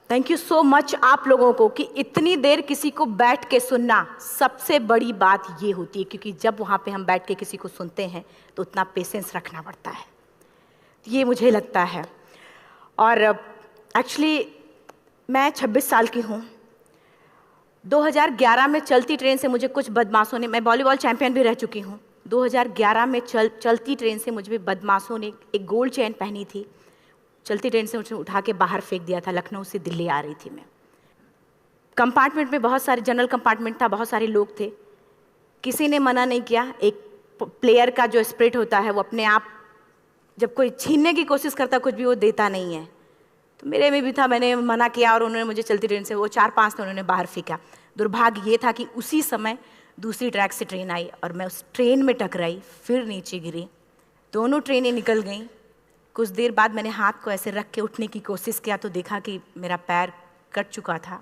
Thank you so much आप लोगों को कि इतनी देर किसी को बैठ के सुनना सबसे बड़ी बात ये होती है, क्योंकि जब वहाँ पे हम बैठ के किसी को सुनते हैं तो उतना पेशेंस रखना पड़ता है, ये मुझे लगता है। और एक्चुअली मैं 26 साल की हूँ। 2011 में चलती ट्रेन से मुझे कुछ बदमाशों ने, मैं वॉलीबॉल चैंपियन भी रह चुकी हूँ, 2011 में चलती ट्रेन से मुझे बदमाशों ने एक गोल्ड चेन पहनी थी, चलती ट्रेन से मुझे उठा के बाहर फेंक दिया था। लखनऊ से दिल्ली आ रही थी मैं। कंपार्टमेंट में बहुत सारे, जनरल कंपार्टमेंट था, बहुत सारे लोग थे, किसी ने मना नहीं किया। एक प्लेयर का जो स्पिरिट होता है वो अपने आप, जब कोई छीनने की कोशिश करता कुछ भी, वो देता नहीं है, तो मेरे में भी था। मैंने मना किया और उन्होंने मुझे चलती ट्रेन से, वो 4-5 थे, उन्होंने बाहर फेंका। दुर्भाग्य ये था कि उसी समय दूसरी ट्रैक से ट्रेन आई और मैं उस ट्रेन में टकराई, फिर नीचे गिरी, दोनों ट्रेनें निकल गईं। कुछ देर बाद मैंने हाथ को ऐसे रख के उठने की कोशिश किया तो देखा कि मेरा पैर कट चुका था।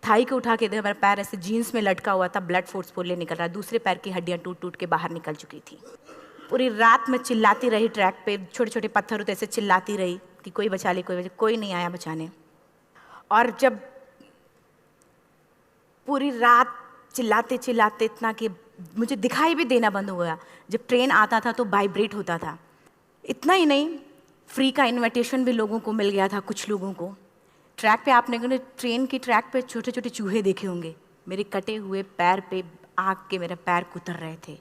थाई को उठा के देखा, मेरा पैर ऐसे जीन्स में लटका हुआ था, ब्लड फोर्सफुली निकल रहा, दूसरे पैर की हड्डियाँ टूट टूट के बाहर निकल चुकी थी। पूरी रात मैं चिल्लाती रही, ट्रैक पे छोटे छोटे पत्थर होते ऐसे चिल्लाती रही कि कोई बचा ले, कोई नहीं आया बचाने। और जब पूरी रात चिल्लाते चिल्लाते इतना कि मुझे दिखाई भी देना बंद हो गया, जब ट्रेन आता था तो वाइब्रेट होता था। इतना ही नहीं, फ्री का इनविटेशन भी लोगों को मिल गया था, कुछ लोगों को। ट्रैक पे आपने ट्रेन की ट्रैक पे छोटे छोटे चूहे देखे होंगे, मेरे कटे हुए पैर पे आग के मेरे पैर कुतर रहे थे।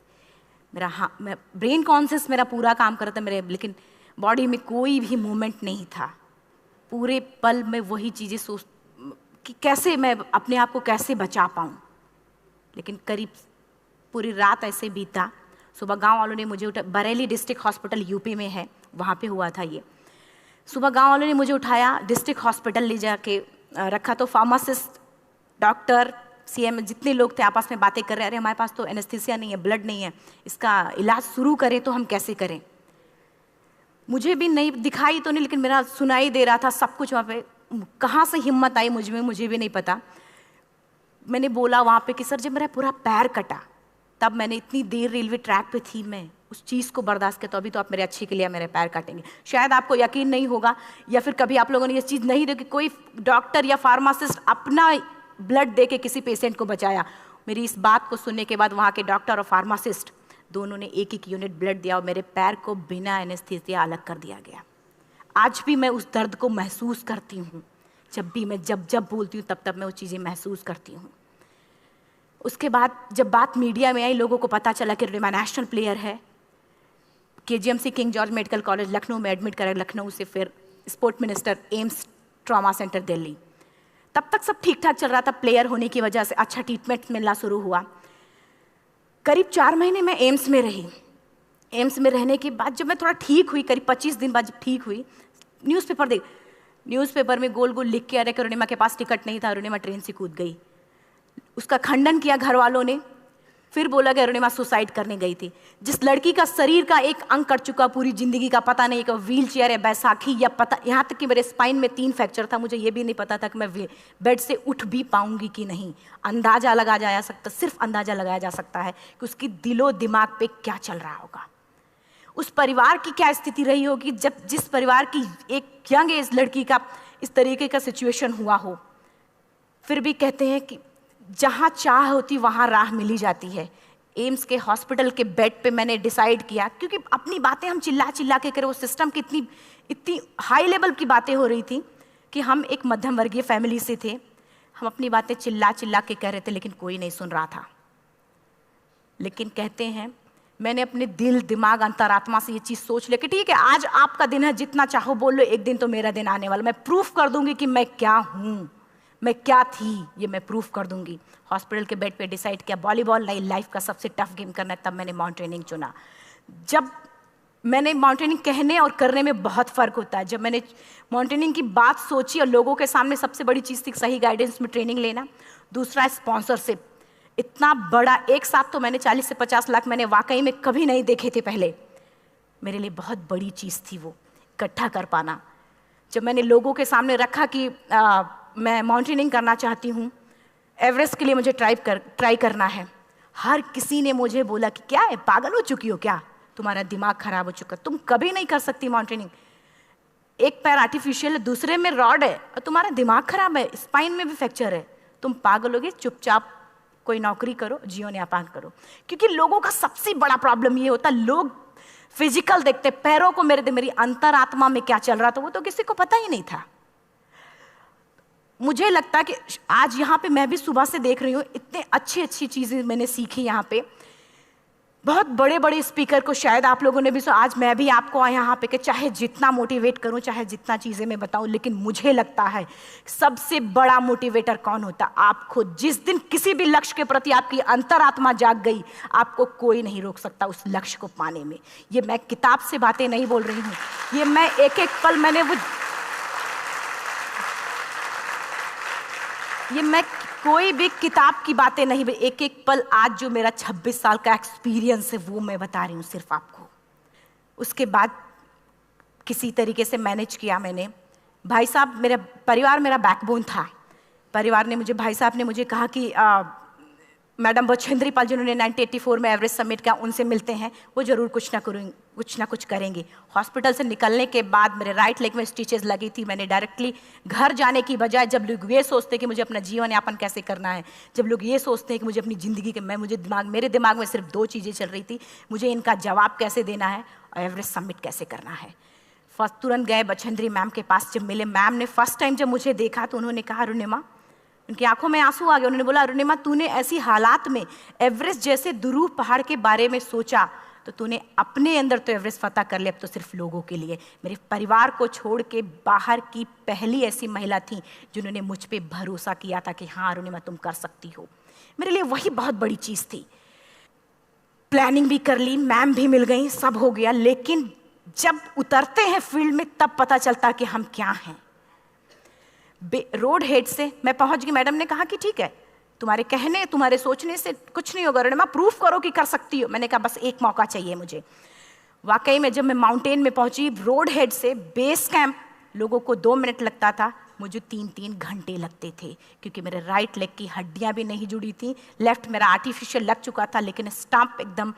मैं ब्रेन कॉन्शियस मेरा पूरा काम कर रहा था मेरे, लेकिन बॉडी में कोई भी मूवमेंट नहीं था। पूरे पल में वही चीज़ें सोच कि कैसे मैं अपने आप को कैसे बचा पाऊँ। लेकिन करीब पूरी रात ऐसे बीता। सुबह गांव वालों ने मुझे बरेली डिस्ट्रिक्ट हॉस्पिटल यूपी में है, वहाँ पे हुआ था ये। सुबह गांव वालों ने मुझे उठाया, डिस्ट्रिक्ट हॉस्पिटल ले जाके रखा, तो फार्मासिस्ट, डॉक्टर, सीएम जितने लोग थे आपस में बातें कर रहे, अरे हमारे पास तो एनेस्थीसिया नहीं है, ब्लड नहीं है, इसका इलाज शुरू करें तो हम कैसे करें। मुझे भी नहीं दिखाई तो नहीं, लेकिन मेरा सुनाई दे रहा था सब कुछ वहाँ पे। कहाँ से हिम्मत आई मुझ में, मुझे भी नहीं पता। मैंने बोला वहाँ पे कि सर जब मेरा पूरा पैर कटा, तब मैंने इतनी देर रेलवे ट्रैक पे थी, मैं उस चीज़ को बर्दाश्त किया, तो अभी तो आप मेरे अच्छे के लिए मेरे पैर काटेंगे। शायद आपको यकीन नहीं होगा, या फिर कभी आप लोगों ने ये चीज़ नहीं देखी, कोई डॉक्टर या फार्मासिस्ट अपना ब्लड दे के किसी पेशेंट को बचाया। मेरी इस बात को सुनने के बाद वहाँ के डॉक्टर और फार्मासिस्ट दोनों ने एक एक यूनिट ब्लड दिया और मेरे पैर को बिना एनेस्थीसिया अलग कर दिया गया। आज भी मैं उस दर्द को महसूस करती हूँ, जब भी मैं जब बोलती हूँ तब मैं वो चीज़ें महसूस करती हूँ। उसके बाद जब बात मीडिया में आई, लोगों को पता चला कि रिमा नेशनल प्लेयर है, KGMC king George medical college Lucknow में एडमिट करा, लखनऊ से फिर sport minister, AIIMS trauma centre Delhi. तब तक सब ठीक ठाक चल रहा था, प्लेयर होने की वजह से अच्छा ट्रीटमेंट मिलना शुरू हुआ। करीब 4 महीने मैं एम्स में रही। एम्स में रहने के बाद जब मैं थोड़ा ठीक हुई, करीब 25 दिन बाद जब ठीक हुई, न्यूज़पेपर में गोल गोल लिख के आ रहे कि अरुणिमा के पास टिकट नहीं था, अरुणिमा ट्रेन से कूद गई। उसका खंडन किया घर वालों ने, फिर बोला कि अरुणिमा सुसाइड करने गई थी। जिस लड़की का शरीर का एक अंग कट चुका, पूरी जिंदगी का पता नहीं कि व्हील चेयर है, बैसाखी या पता, यहाँ तक कि मेरे स्पाइन में 3 फ्रैक्चर था, मुझे ये भी नहीं पता था कि मैं बेड से उठ भी पाऊंगी कि नहीं। अंदाजा लगाया जा सकता, सिर्फ अंदाजा लगाया जा सकता है कि उसकी दिलो दिमाग पे क्या चल रहा होगा, उस परिवार की क्या स्थिति रही होगी, जब जिस परिवार की एक यंग एज लड़की का इस तरीके का सिचुएशन हुआ हो। फिर भी कहते हैं कि जहाँ चाह होती वहाँ राह मिली जाती है। एम्स के हॉस्पिटल के बेड पे मैंने डिसाइड किया, क्योंकि अपनी बातें हम चिल्ला चिल्ला के करें, वो सिस्टम की इतनी हाई लेवल की बातें हो रही थी कि हम एक मध्यम वर्गीय फैमिली से थे, हम अपनी बातें चिल्ला चिल्ला के कह रहे थे, लेकिन कोई नहीं सुन रहा था। लेकिन कहते हैं मैंने अपने दिल, दिमाग, अंतरात्मा से ये चीज़ सोच लिया कि ठीक है, आज आपका दिन है, जितना चाहो बोल लो, एक दिन तो मेरा दिन आने वाला, मैं प्रूफ कर दूंगी कि मैं क्या हूँ, मैं क्या थी, ये मैं प्रूफ कर दूंगी। हॉस्पिटल के बेड पे डिसाइड किया वॉलीबॉल नहीं, लाइफ का सबसे टफ गेम करना है, तब मैंने माउंटेनिंग चुना। जब मैंने माउंटेनिंग कहने और करने में बहुत फ़र्क होता है। जब मैंने माउंटेनिंग की बात सोची और लोगों के सामने, सबसे बड़ी चीज़ थी सही गाइडेंस में ट्रेनिंग लेना, दूसरा स्पॉन्सरशिप। इतना बड़ा एक साथ तो मैंने 40 से 50 लाख मैंने वाकई में कभी नहीं देखे थे पहले। मेरे लिए बहुत बड़ी चीज़ थी वो इकट्ठा कर पाना। जब मैंने लोगों के सामने रखा कि मैं माउंटेनिंग करना चाहती हूँ, एवरेस्ट के लिए मुझे ट्राई करना है, हर किसी ने मुझे बोला कि क्या है, पागल हो चुकी हो क्या, तुम्हारा दिमाग खराब हो चुका, तुम कभी नहीं कर सकती माउंटेनिंग। एक पैर आर्टिफिशियल है, दूसरे में रॉड है, और तुम्हारा दिमाग खराब है, स्पाइन में भी फ्रैक्चर है, तुम पागल होगे, चुपचाप कोई नौकरी करो, जीवन यापन करो। क्योंकि लोगों का सबसे बड़ा प्रॉब्लम ये होता, लोग फिजिकल देखते, पैरों को मेरी अंतरात्मा में क्या चल रहा था वो तो किसी को पता ही नहीं था। मुझे लगता है कि आज यहाँ पे मैं भी सुबह से देख रही हूँ, इतने अच्छी अच्छी चीज़ें मैंने सीखी यहाँ पे, बहुत बड़े बड़े स्पीकर को शायद आप लोगों ने भी सुना। आज मैं भी आपको यहाँ पे कि चाहे जितना मोटिवेट करूँ, चाहे जितना चीज़ें मैं बताऊँ, लेकिन मुझे लगता है सबसे बड़ा मोटिवेटर कौन होता, आप खुद। जिस दिन किसी भी लक्ष्य के प्रति आपकी अंतरात्मा जाग गई, आपको कोई नहीं रोक सकता उस लक्ष्य को पाने में। ये मैं किताब से बातें नहीं बोल रही हूँ, ये मैं एक एक पल मैं कोई भी किताब की बातें नहीं, एक एक पल आज जो मेरा 26 साल का एक्सपीरियंस है वो मैं बता रही हूँ सिर्फ आपको। उसके बाद किसी तरीके से मैनेज किया मैंने। भाई साहब, मेरा परिवार मेरा बैकबोन था। परिवार ने मुझे, भाई साहब ने मुझे कहा कि मैडम बछेंद्री पाल जिन्होंने 1984 में एवरेस्ट समिट किया, उनसे मिलते हैं, वो जरूर कुछ ना कुछ करेंगे। हॉस्पिटल से निकलने के बाद मेरे राइट लेग में स्टिचेस लगी थी। मैंने डायरेक्टली घर जाने की बजाय, जब लोग ये सोचते हैं कि मुझे अपना जीवन यापन कैसे करना है, जब लोग ये सोचते हैं कि मुझे अपनी ज़िंदगी के मेरे दिमाग में सिर्फ 2 चीज़ें चल रही थी, मुझे इनका जवाब कैसे देना है और एवरेस्ट समिट कैसे करना है। फर्स्ट तुरंत गए बछेंद्री मैम के पास। जब मिले, मैम ने फर्स्ट टाइम जब मुझे देखा तो उन्होंने कहा, अरुणिमा, उनकी आंखों में आंसू आ गए। उन्होंने बोला, अरुणिमा, तूने ऐसी हालात में एवरेस्ट जैसे दुरूह पहाड़ के बारे में सोचा तो तूने अपने अंदर तो एवरेस्ट फतह कर लिया, अब तो सिर्फ लोगों के लिए। मेरे परिवार को छोड़ के बाहर की पहली ऐसी महिला थी जिन्होंने मुझ पे भरोसा किया था कि हाँ अरुणिमा, तुम कर सकती हो। मेरे लिए वही बहुत बड़ी चीज़ थी। प्लानिंग भी कर ली, मैम भी मिल गई, सब हो गया। लेकिन जब उतरते हैं फील्ड में तब पता चलता कि हम क्या हैं। रोड हेड से मैं पहुंच गई। मैडम ने कहा कि ठीक है, तुम्हारे कहने, तुम्हारे सोचने से कुछ नहीं होगा, अरुणिमा प्रूफ करो कि कर सकती हो। मैंने कहा बस एक मौका चाहिए मुझे। वाकई में जब मैं माउंटेन में पहुंची, रोड हेड से बेस कैंप लोगों को 2 मिनट लगता था, मुझे 3-3 घंटे लगते थे, क्योंकि मेरे राइट लेग की हड्डियां भी नहीं जुड़ी थी। लेफ्ट मेरा आर्टिफिशियल लग चुका था, लेकिन स्टंप एकदम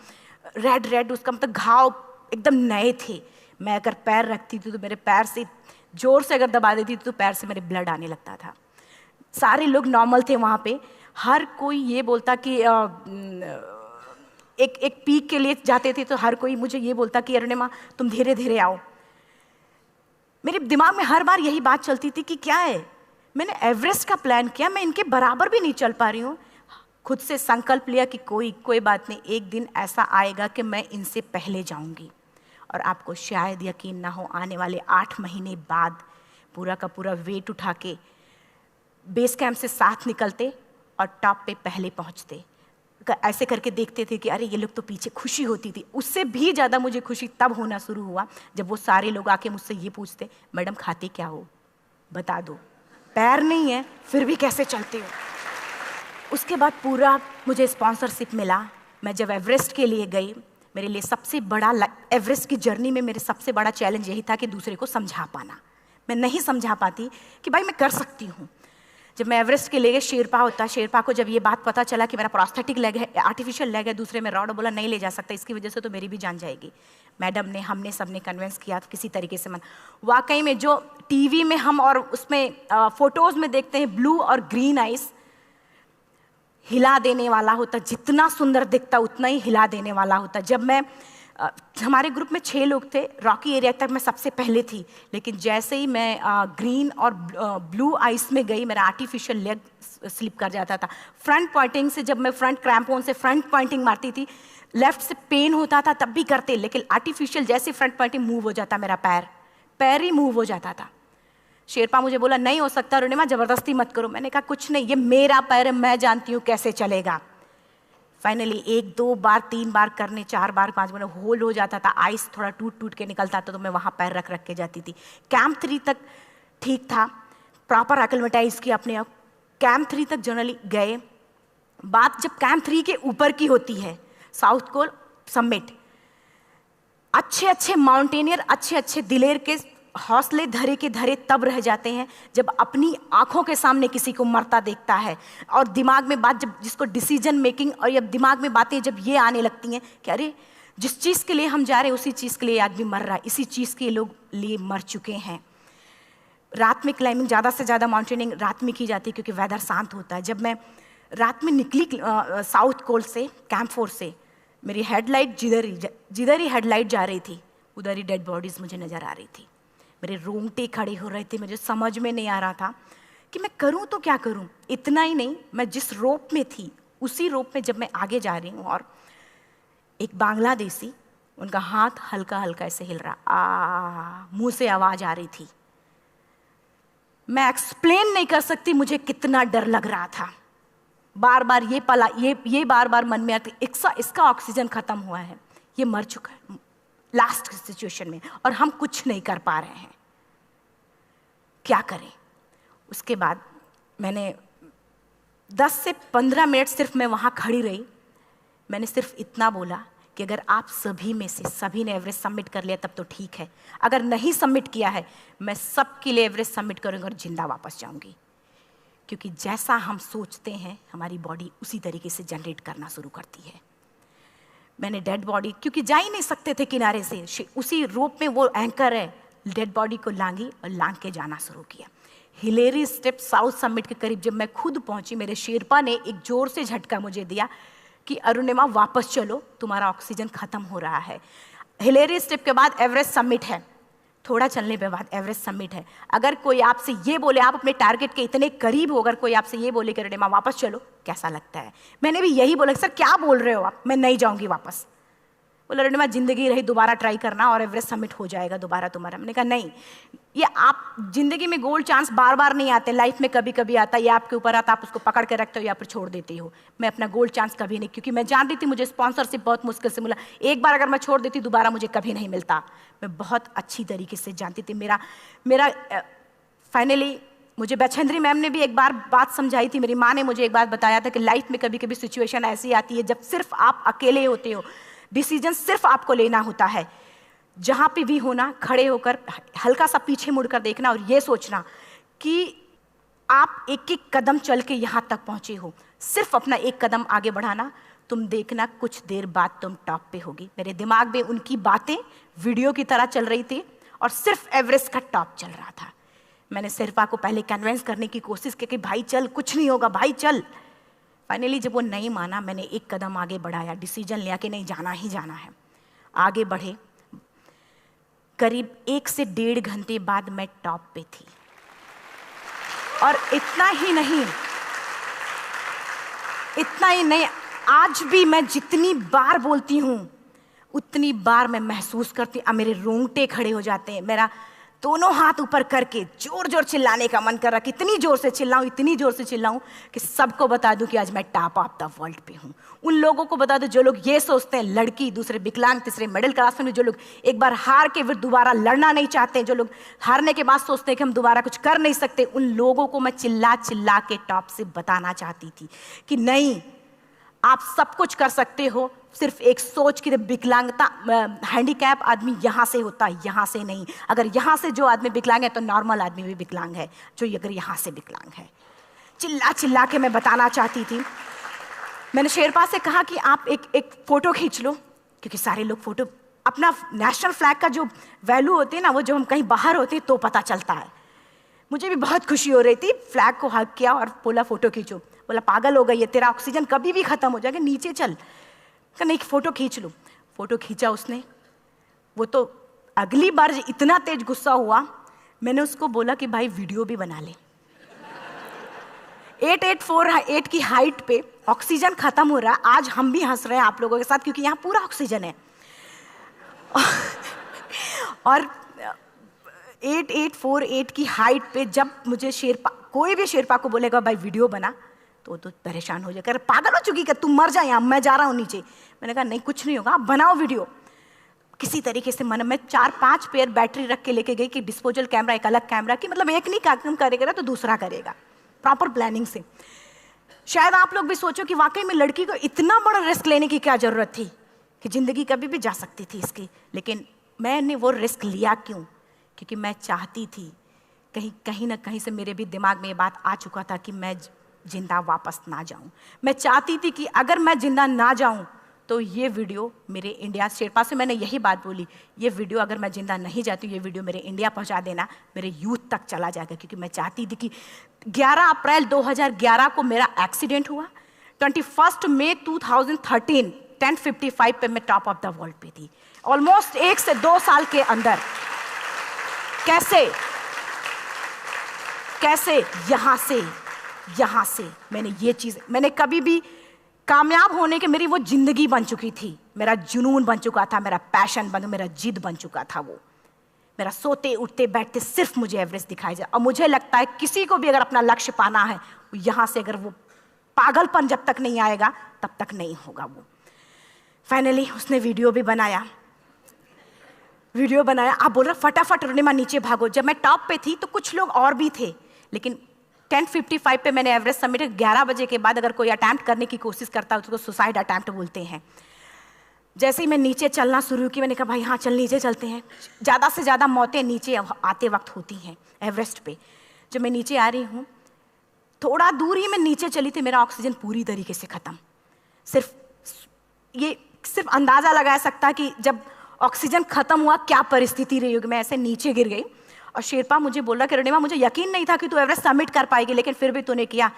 रेड, उसका मतलब घाव एकदम नए थे। मैं अगर पैर रखती थी तो मेरे पैर से जोर से अगर दबा देती तो पैर से मेरे ब्लड आने लगता था। सारे लोग नॉर्मल थे वहाँ पे। हर कोई ये बोलता कि एक पीक के लिए जाते थे तो हर कोई मुझे ये बोलता कि अरुणिमा, तुम धीरे धीरे आओ। मेरे दिमाग में हर बार यही बात चलती थी कि क्या है, मैंने एवरेस्ट का प्लान किया, मैं इनके बराबर भी नहीं चल पा रही हूँ। खुद से संकल्प लिया कि कोई बात नहीं, एक दिन ऐसा आएगा कि मैं इनसे पहले जाऊँगी। और आपको शायद यकीन ना हो, आने वाले 8 महीने बाद पूरा का पूरा वेट उठा के बेस कैंप से साथ निकलते और टॉप पे पहले पहुंचते। ऐसे करके देखते थे कि अरे ये लोग तो पीछे। खुशी होती थी। उससे भी ज़्यादा मुझे खुशी तब होना शुरू हुआ जब वो सारे लोग आके मुझसे ये पूछते, मैडम खाते क्या हो, बता दो। पैर नहीं है फिर भी कैसे चलते हो। उसके बाद पूरा मुझे स्पॉन्सरशिप मिला। मैं जब एवरेस्ट के लिए गई, मेरे लिए सबसे बड़ा, एवरेस्ट की जर्नी में मेरे सबसे बड़ा चैलेंज यही था कि दूसरे को समझा पाना। मैं नहीं समझा पाती कि भाई मैं कर सकती हूँ। जब मैं एवरेस्ट के लिए गई, शेरपा को जब ये बात पता चला कि मेरा प्रोस्थेटिक लेग है, आर्टिफिशियल लेग है, दूसरे में रॉड, बोला नहीं ले जा सकता, इसकी वजह से तो मेरी भी जान जाएगी। मैडम ने, हमने सबने कन्विंस किया किसी तरीके से। मन वाकई में जो टीवी में हम और उसमें फोटोज़ में देखते हैं, ब्लू और ग्रीन आइस, हिला देने वाला होता। जितना सुंदर दिखता उतना ही हिला देने वाला होता। जब मैं हमारे ग्रुप में 6 लोग थे, रॉकी एरिया तक मैं सबसे पहले थी, लेकिन जैसे ही मैं ग्रीन और ब्लू आइस में गई, मेरा आर्टिफिशियल लेग स्लिप कर जाता था। फ्रंट पॉइंटिंग से, जब मैं फ्रंट क्रैम्पोन से फ्रंट पॉइंटिंग मारती थी, लेफ्ट से पेन होता था तब भी करते, लेकिन आर्टिफिशियल जैसे फ्रंट पॉइंटिंग मूव हो जाता, मेरा पैर ही मूव हो जाता था। शेरपा मुझे बोला नहीं हो सकता अरुणिमा, जबरदस्ती मत करो। मैंने कहा कुछ नहीं, ये मेरा पैर है, मैं जानती हूँ कैसे चलेगा। फाइनली 1, 2 बार, 3 बार करने, 4 बार, 5 बार होल हो जाता था। आइस थोड़ा टूट के निकलता था तो मैं वहाँ पैर रख के जाती थी। कैंप 3 तक ठीक था, प्रॉपर एक्लेमेटाइज किया अपने आप। कैंप 3 तक जनरली गए। बात जब कैंप 3 के ऊपर की होती है, साउथ पोल समिट, अच्छे माउंटेनियर, अच्छे दिलेर के हौसले धरे के धरे तब रह जाते हैं जब अपनी आंखों के सामने किसी को मरता देखता है। और दिमाग में बात, जब जिसको डिसीजन मेकिंग, और जब दिमाग में बातें जब ये आने लगती हैं कि अरे जिस चीज़ के लिए हम जा रहे हैं उसी चीज़ के लिए आदमी मर रहा है, इसी चीज़ के लोग लिए मर चुके हैं। रात में क्लाइंबिंग, ज़्यादा से ज़्यादा माउंटेनिंग रात में की जाती है क्योंकि वेदर शांत होता है। जब मैं रात में निकली साउथ कोल से, कैंप 4 से, मेरी हेडलाइट जिधर ही हेडलाइट जा रही थी उधर ही डेड बॉडीज़ मुझे नज़र आ रही थी। मेरे रोंगटे खड़े हो रहे थे, मुझे समझ में नहीं आ रहा था कि मैं करूं तो क्या करूं। इतना ही नहीं, मैं जिस रोप में थी उसी रोप में जब मैं आगे जा रही हूं और एक बांग्लादेशी, उनका हाथ हल्का हल्का ऐसे हिल रहा, मुंह से आवाज़ आ रही थी। मैं एक्सप्लेन नहीं कर सकती मुझे कितना डर लग रहा था। बार बार ये बार बार मन में आती, इसका ऑक्सीजन खत्म हुआ है, ये मर चुका है लास्ट सिचुएशन में, और हम कुछ नहीं कर पा रहे हैं, क्या करें। उसके बाद मैंने 10 से 15 मिनट सिर्फ मैं वहाँ खड़ी रही। मैंने सिर्फ इतना बोला कि अगर आप सभी में से सभी ने एवरेस्ट सबमिट कर लिया तब तो ठीक है, अगर नहीं सबमिट किया है मैं सबके लिए एवरेस्ट सबमिट करूँगी और जिंदा वापस जाऊँगी। क्योंकि जैसा हम सोचते हैं हमारी बॉडी उसी तरीके से जनरेट करना शुरू करती है। मैंने डेड बॉडी, क्योंकि जा ही नहीं सकते थे किनारे से, उसी रोप में वो एंकर है, डेड बॉडी को लांगी और लांग के जाना शुरू किया। हिलेरी स्टेप साउथ समिट के करीब जब मैं खुद पहुंची, मेरे शेरपा ने एक जोर से झटका मुझे दिया कि अरुणिमा वापस चलो, तुम्हारा ऑक्सीजन खत्म हो रहा है। हिलेरी स्टेप के बाद एवरेस्ट समिट है, थोड़ा चलने के बाद एवरेस्ट समिट है। अगर कोई आपसे ये बोले, आप अपने टारगेट के इतने करीब हो, अगर कोई आपसे ये बोले कि अरुणिमा वापस चलो, कैसा लगता है? मैंने भी यही बोला, सर क्या बोल रहे हो आप, मैं नहीं जाऊंगी वापस। बोला अरुणिमा जिंदगी रही, दोबारा ट्राई करना और एवरेस्ट समिट हो जाएगा दोबारा तुम्हारा। मैंने कहा नहीं, ये आप जिंदगी में गोल्ड चांस बार बार नहीं आते, लाइफ में कभी कभी आता है, ये आपके ऊपर आता, आप उसको पकड़ के रखते हो या फिर छोड़ देते हो। मैं अपना गोल्ड चांस कभी नहीं, क्योंकि मैं जान रही थी मुझे स्पॉन्सरशिप बहुत मुश्किल से मिला, एक बार अगर मैं छोड़ देती दोबारा मुझे कभी नहीं मिलता। मैं बहुत अच्छी तरीके से जानती थी। मेरा फाइनली मुझे बछेंद्री मैम ने भी एक बार बात समझाई थी, मेरी माँ ने मुझे एक बात बताया था कि लाइफ में कभी कभी सिचुएशन ऐसी आती है जब सिर्फ आप अकेले होते हो, डिसीजन सिर्फ आपको लेना होता है। जहां पे भी होना, खड़े होकर हल्का सा पीछे मुड़कर देखना और ये सोचना कि आप एक एक कदम चल के यहां तक पहुंचे हो, सिर्फ अपना एक कदम आगे बढ़ाना। तुम देखना कुछ देर बाद तुम टॉप पे होगी। मेरे दिमाग में उनकी बातें वीडियो की तरह चल रही थी और सिर्फ एवरेस्ट का टॉप चल रहा था। मैंने शेरपा को पहले कन्विंस करने की कोशिश की कि भाई चल, कुछ नहीं होगा भाई चल। फाइनली जब वो नहीं माना, मैंने एक कदम आगे बढ़ाया, डिसीजन लिया कि नहीं, जाना ही जाना है। आगे बढ़े, करीब 1 से 1.5 घंटे बाद मैं टॉप पे थी। और इतना ही नहीं, आज भी मैं जितनी बार बोलती हूँ उतनी बार मैं महसूस करती हूँ, मेरे रोंगटे खड़े हो जाते हैं। मेरा दोनों हाथ ऊपर करके जोर जोर चिल्लाने का मन कर रहा, कितनी जोर से चिल्लाऊं, इतनी जोर से चिल्लाऊं कि सबको बता दूं कि आज मैं टॉप ऑफ द वर्ल्ड पे हूं। उन लोगों को बता दूं जो लोग ये सोचते हैं, लड़की, दूसरे विकलांग, तीसरे मिडिल क्लास में, जो लोग एक बार हार के फिर दोबारा लड़ना नहीं चाहते, जो लोग हारने के बाद सोचते हैं कि हम दोबारा कुछ कर नहीं सकते, उन लोगों को मैं चिल्ला चिल्ला के टॉप से बताना चाहती थी कि नहीं, आप सब कुछ कर सकते हो। सिर्फ एक सोच की विकलांगता, हैंडीकैप आदमी यहाँ से होता है, यहाँ से नहीं। अगर यहाँ से जो आदमी विकलांग है तो नॉर्मल आदमी भी विकलांग है, जो अगर यहाँ से विकलांग है। चिल्ला चिल्ला के मैं बताना चाहती थी। मैंने शेरपा से कहा कि आप एक फोटो खींच लो, क्योंकि सारे लोग फोटो, अपना नेशनल फ्लैग का जो वैल्यू होती है ना, वो जो हम कहीं बाहर होते हैं तो पता चलता है। मुझे भी बहुत खुशी हो रही थी, फ्लैग को हग किया और बोला फोटो खींचो। बोला पागल हो गई है, तेरा ऑक्सीजन कभी भी खत्म हो जाएगा, नीचे चल। कहा नहीं, फोटो खींच लो। फोटो खींचा उसने। वो तो अगली बार इतना तेज गुस्सा हुआ, मैंने उसको बोला कि भाई वीडियो भी बना ले। 8848 की हाइट पे ऑक्सीजन खत्म हो रहा है, आज हम भी हंस रहे हैं आप लोगों के साथ क्योंकि यहाँ पूरा ऑक्सीजन है। और 8848 की हाइट पे जब मुझे शेरपा, कोई भी शेरपा को बोलेगा भाई वीडियो बना, तो परेशान हो जाएगा, पागल हो चुकी क्या, तुम मर जा यहाँ, मैं जा रहा हूँ नीचे। मैंने कहा नहीं, कुछ नहीं होगा, आप बनाओ वीडियो। किसी तरीके से मैं 4-5 पेयर बैटरी रख के लेके गई कि डिस्पोजल कैमरा, एक अलग कैमरा की, मतलब एक नहीं काम करेगा तो दूसरा करेगा, प्रॉपर प्लानिंग से। शायद आप लोग भी सोचो कि वाकई में लड़की को इतना बड़ा रिस्क लेने की क्या जरूरत थी, कि जिंदगी कभी भी जा सकती थी इसकी। लेकिन मैंने वो रिस्क लिया क्यों? क्योंकि मैं चाहती थी, कहीं ना कहीं से मेरे भी दिमाग में ये बात आ चुका था कि मैं जिंदा वापस ना जाऊं। मैं चाहती थी कि अगर मैं जिंदा ना जाऊं तो ये वीडियो मेरे इंडिया शेरपा से मैंने यही बात बोली, ये वीडियो अगर मैं जिंदा नहीं जाती हूँ, ये वीडियो मेरे इंडिया पहुँचा देना, मेरे यूथ तक चला जाएगा। क्योंकि मैं चाहती थी कि 11 अप्रैल 2011 को मेरा एक्सीडेंट हुआ, 21 मई 2013 10:55 पे मैं टॉप ऑफ द वर्ल्ड पे थी। ऑलमोस्ट 1 से 2 साल के अंदर कैसे यहाँ से मैंने ये चीज़, मैंने कभी भी कामयाब होने के, मेरी वो जिंदगी बन चुकी थी, मेरा जुनून बन चुका था, मेरा पैशन मेरा जिद बन चुका था। वो मेरा सोते उठते बैठते सिर्फ मुझे एवरेस्ट दिखाई जाए। और मुझे लगता है किसी को भी अगर अपना लक्ष्य पाना है, यहाँ से अगर वो पागलपन जब तक नहीं आएगा तब तक नहीं होगा। वो फाइनली उसने वीडियो बनाया। आप बोल रहे फटाफट रोनिमा नीचे भागो। जब मैं टॉप पे थी तो कुछ लोग और भी थे, लेकिन 10:55 पे मैंने एवरेस्ट समिट, 11 बजे के बाद अगर कोई अटैम्प्ट करने की कोशिश करता है उसको सुसाइड अटैम्प्ट बोलते हैं। जैसे ही मैं नीचे चलना शुरू की, मैंने कहा भाई हाँ चल नीचे चलते हैं। ज़्यादा से ज़्यादा मौतें नीचे आते वक्त होती हैं एवरेस्ट पे। जब मैं नीचे आ रही हूँ, थोड़ा दूर ही मैं नीचे चली थी, मेरा ऑक्सीजन पूरी तरीके से ख़त्म। सिर्फ अंदाज़ा लगाया सकता है कि जब ऑक्सीजन ख़त्म हुआ क्या परिस्थिति रही होगी। मैं ऐसे नीचे गिर गई और शेरपा मुझे बोला कि रोनिमा मुझे यकीन नहीं था कि तू एवरेस्ट सबमिट कर पाएगी, लेकिन फिर भी तूने किया।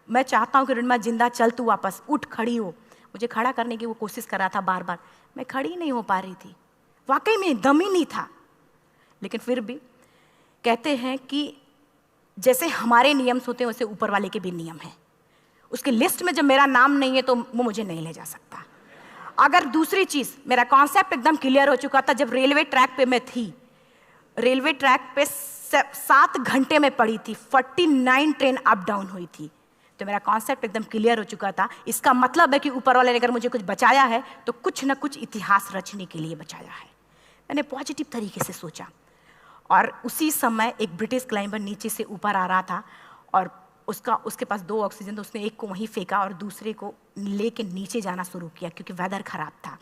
मैं चाहता हूँ कि रोनिमा जिंदा चल, तू वापस उठ, खड़ी हो। मुझे खड़ा करने की वो कोशिश कर रहा था बार बार, मैं खड़ी नहीं हो पा रही थी, वाकई में दम ही नहीं था। लेकिन फिर भी कहते हैं कि जैसे हमारे नियम होते हैं वैसे ऊपर वाले के भी नियम हैं। उसकी लिस्ट में जब मेरा नाम नहीं है तो वो मुझे नहीं ले जा सकता। अगर दूसरी चीज़, मेरा कॉन्सेप्ट एकदम क्लियर हो चुका था। जब रेलवे ट्रैक पे मैं थी, रेलवे ट्रैक पे 7 घंटे में पड़ी थी, 49 ट्रेन अप डाउन हुई थी, तो मेरा कॉन्सेप्ट एकदम क्लियर हो चुका था। इसका मतलब है कि ऊपर वाले ने अगर मुझे कुछ बचाया है तो कुछ ना कुछ इतिहास रचने के लिए बचाया है। मैंने पॉजिटिव तरीके से सोचा। और उसी समय एक ब्रिटिश क्लाइंबर नीचे से ऊपर आ रहा था और उसके पास 2 ऑक्सीजन, तो उसने एक को वहीं फेंका और दूसरे को लेके नीचे जाना शुरू किया क्योंकि वेदर ख़राब था।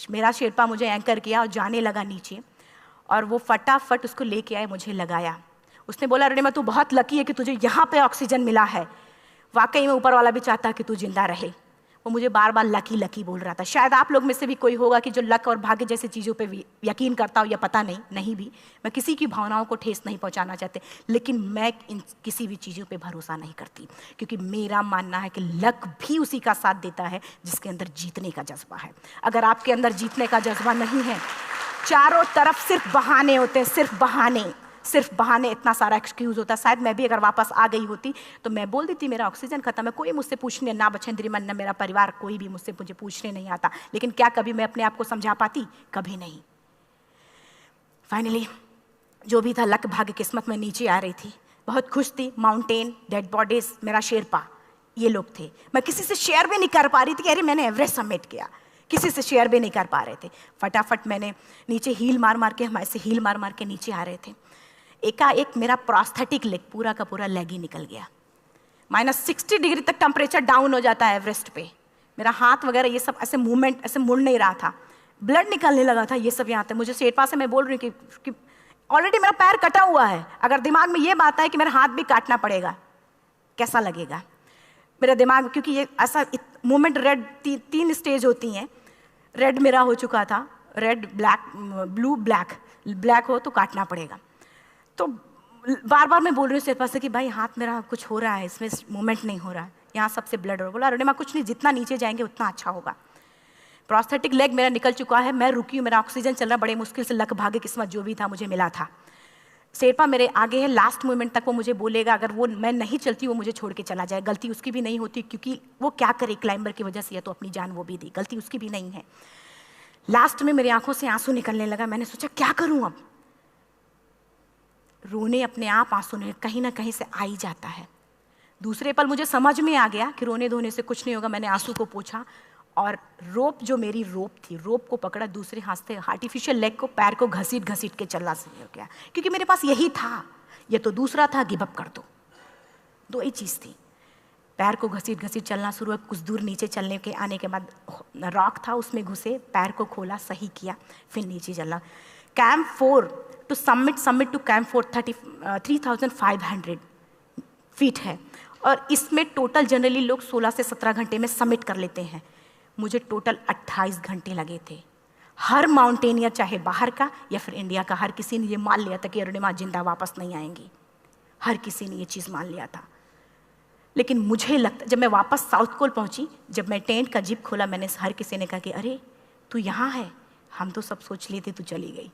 मेरा शेरपा मुझे एंकर किया और जाने लगा नीचे, और वो फटाफट उसको लेके आए, मुझे लगाया। उसने बोला रोनिमा तू बहुत लकी है कि तुझे यहाँ पे ऑक्सीजन मिला है। वाकई में ऊपर वाला भी चाहता है कि तू जिंदा रहे। वो मुझे बार बार लकी लकी बोल रहा था। शायद आप लोग में से भी कोई होगा कि जो लक और भाग्य जैसी चीज़ों पे यकीन करता हो, या पता नहीं भी। मैं किसी की भावनाओं को ठेस नहीं पहुंचाना चाहते, लेकिन मैं इन किसी भी चीज़ों पे भरोसा नहीं करती, क्योंकि मेरा मानना है कि लक भी उसी का साथ देता है जिसके अंदर जीतने का जज्बा है। अगर आपके अंदर जीतने का जज्बा नहीं है, चारों तरफ सिर्फ बहाने होते हैं, सिर्फ बहाने, इतना सारा एक्सक्यूज़ होता है। शायद मैं भी अगर वापस आ गई होती तो मैं बोल देती मेरा ऑक्सीजन खत्म है, कोई मुझसे पूछने ना बचेंद्री मन ना मेरा परिवार, कोई भी मुझे पूछने नहीं आता। लेकिन क्या कभी मैं अपने आप को समझा पाती? कभी नहीं। फाइनली जो भी था, लक भाग्य किस्मत में नीचे आ रही थी, बहुत खुश थी। माउंटेन, डेड बॉडीज, मेरा शेरपा, ये लोग थे। मैं किसी से शेयर भी नहीं कर पा रही थी कि अरे मैंने एवरेस्ट सबमिट किया, किसी से शेयर भी नहीं कर पा रहे थे। फटाफट मैंने नीचे हील मार के, हमारे से हील मार के नीचे आ रहे थे। एकाएक मेरा प्रोस्थेटिक लेग, पूरा का पूरा लेग ही निकल गया। -60 डिग्री तक टेम्परेचर डाउन हो जाता है एवरेस्ट पे। मेरा हाथ वगैरह ये सब ऐसे मूवमेंट, ऐसे मुड़ नहीं रहा था, ब्लड निकलने लगा था, ये सब यहाँ पे। मुझे शेरपा से मैं बोल रही हूँ कि ऑलरेडी मेरा पैर कटा हुआ है, अगर दिमाग में ये बात है कि मेरा हाथ भी काटना पड़ेगा, कैसा लगेगा मेरा दिमाग। क्योंकि ये ऐसा मूवमेंट, रेड 3 स्टेज होती हैं। रेड मेरा हो चुका था, रेड, ब्लैक, ब्लू, ब्लैक हो तो काटना पड़ेगा। तो बार बार मैं बोल रही हूँ शेरपा से कि भाई हाथ मेरा कुछ हो रहा है, इसमें मूवमेंट नहीं हो रहा है, यहाँ सबसे ब्लड हो। बोला रोनिमा कुछ नहीं, जितना नीचे जाएंगे उतना अच्छा होगा। प्रोस्थेटिक लेग मेरा निकल चुका है, मैं रुकी हूँ, मेरा ऑक्सीजन चल रहा, बड़े मुश्किल से लक भाग्य किस्मत जो भी था मुझे मिला था। शेरपा मेरे आगे है, लास्ट मोमेंट तक वो मुझे बोलेगा, अगर वो मैं नहीं चलती वो मुझे छोड़ के चला जाए। गलती उसकी भी नहीं होती, क्योंकि वो क्या करे क्लाइंबर की वजह से, या तो अपनी जान वो भी दी, गलती उसकी भी नहीं है। लास्ट में मेरी आंखों से आंसू निकलने लगा। मैंने सोचा क्या करूं अब, रोने अपने आप आंसू ने कहीं ना कहीं से आ ही जाता है। दूसरे पल मुझे समझ में आ गया कि रोने धोने से कुछ नहीं होगा। मैंने आंसू को पोंछा और रोप, जो मेरी रोप थी, रोप को पकड़ा, दूसरे हाथ से आर्टिफिशियल लेग को, पैर को घसीट के चलना शुरू हो गया, क्योंकि मेरे पास यही था। ये तो दूसरा था, गिव अप कर दो ही चीज़ थी। पैर को घसीट चलना शुरू हुआ। कुछ दूर नीचे चलने के आने के बाद रॉक था, उसमें घुसे, पैर को खोला, सही किया, फिर नीचे चलना। Camp 4 to summit to camp 4 3500 feet है, और इसमें टोटल जनरली लोग 16 से 17 घंटे में समिट कर लेते हैं। मुझे टोटल 28 घंटे लगे थे। हर माउंटेनियर, चाहे बाहर का या फिर इंडिया का, हर किसी ने ये मान लिया था कि अरुणिमा जिंदा वापस नहीं आएंगी। हर किसी ने ये चीज़ मान लिया था। लेकिन मुझे लगता, जब मैं वापस साउथ पोल पहुंची, जब मैं टेंट का जिप खोला, मैंने हर किसी ने कहा कि अरे तू यहाँ है, हम तो सब सोच लिए थे तू चली गई।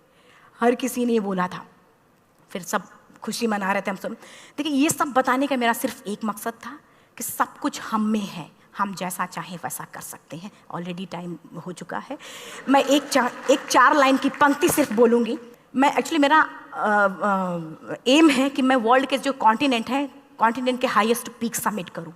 हर किसी ने ये बोला था। फिर सब खुशी मना रहे थे, हम सब। देखिए, ये सब बताने का मेरा सिर्फ एक मकसद था कि सब कुछ हम में है, हम जैसा चाहें वैसा कर सकते हैं। ऑलरेडी टाइम हो चुका है। मैं एक चार लाइन की पंक्ति सिर्फ बोलूँगी। मैं एक्चुअली, मेरा एम है कि मैं वर्ल्ड के जो कॉन्टिनेंट हैं, कॉन्टिनेंट के हाईएस्ट पीक समिट करूं।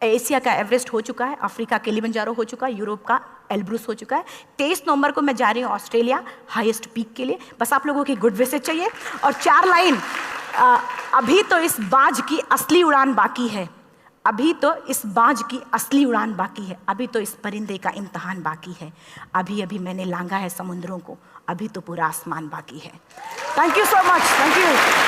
एशिया का एवरेस्ट हो चुका है, अफ्रीका किलिमंजारो हो चुका है, यूरोप का एल्ब्रूस हो चुका है। 23 नवंबर को मैं जा रही हूँ ऑस्ट्रेलिया हाईएस्ट पीक के लिए। बस आप लोगों की गुड विशेस चाहिए। और 4 लाइन, अभी तो इस बाज की असली उड़ान बाकी है, अभी तो इस बाज की असली उड़ान बाकी है, अभी तो इस परिंदे का इम्तहान बाकी है, अभी अभी मैंने लांघा है समुद्रों को, अभी तो पूरा आसमान बाकी है। Thank you so much, thank you.